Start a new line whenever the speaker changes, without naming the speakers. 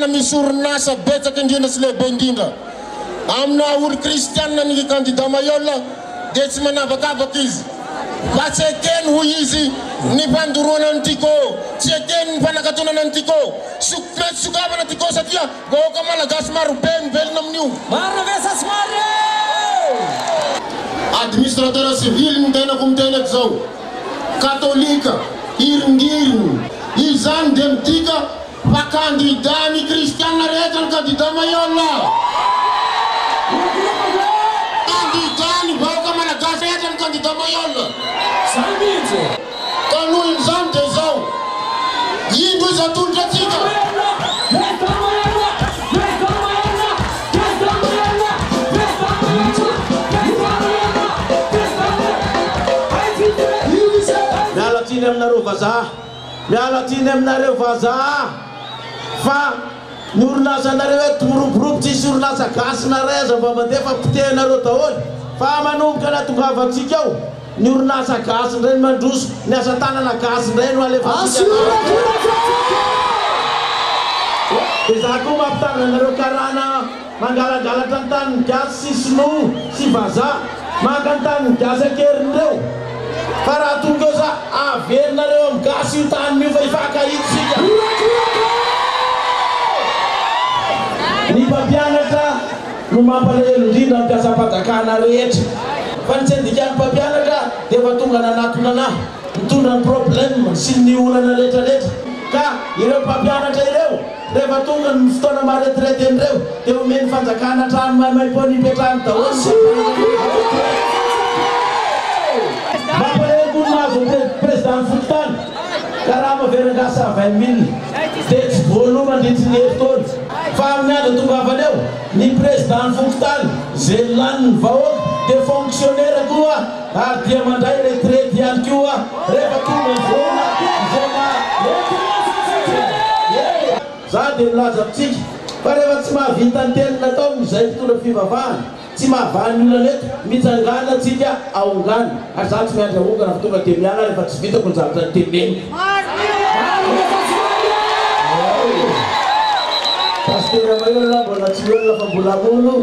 Misurunasa betsaka indrindra sy lehibe indrindra amina olo kristianina ny candidat Mayolla dia tsy manavakavaka izy fa tsy ekeny hoy izy ny mpandoroana ny tiko tsy ekeny ny mpanakatonana ny tiko mety sokavana tiko satria vahoaka malagasy maro be mivelona amin'io administrateur civil ny tenako mitenako zao katolika iringiriny izany dia mitika fa candidat ny kristianina rehetra ny candidat Mayolla candidat ny vahoaka malagasy rehetra ny candidat Mayolla ka noho izany dia zao indro izy atolotra atsika
miala tiny aminareo vazaha miala tiny aminareo vazaha fa ny orinasanareo hoe tomoroborobo tsisy orinasa gasina raiza mba mandefa pitenareo daholo fa manomboka na tongavantsika ao ny orinasa gasy reny mandroso ny asa tanana gasy reny no alefatsika dia za koa mampitana anareo karana mangalagalatra ny tanin'ny gasy sy sinoa sy vazaha maka ny tanin'ny gasy akerindreo fa raha tonga eo za averinareo amin'ny gasy io tanin'io fa ifakahitsika ny mpampianatra no mampalahelo indrindra mpiasam-padakana rehetra fa ny tsy andikany mpampianatra dia efa tonga nanatona anahy mitondra ny problème sy ny olana rehetrarehetra ka ireo mpampianatra ireo rehefa tonga ny fotoana maretirety anireo dia omeny fanjakana trano maimaipo ny ipetrahany daholo mampalahelo nazo président fototany ka raha maverangasa 20 000 dia tsy voalo mandritsy ny heritrony fa amin'ny andro tonga avany eo ny président fototany zay lany ny vahoaka dia fonctionnaire koa ary dia mandray retraite ihany koa rehefa tonga ny voana za dia milaza amintsika fa rehefa tsy mahavita ny tenina tao izay mpitondra fivavahana tsy mahavany olona eto mitsangana atsika aongany ary za tsy miandry ahongana fa tonga dia miala rehefa tsy vitako ny zavatra ny teneny Pastor Mayolla mbola tsy olona fa mbola molo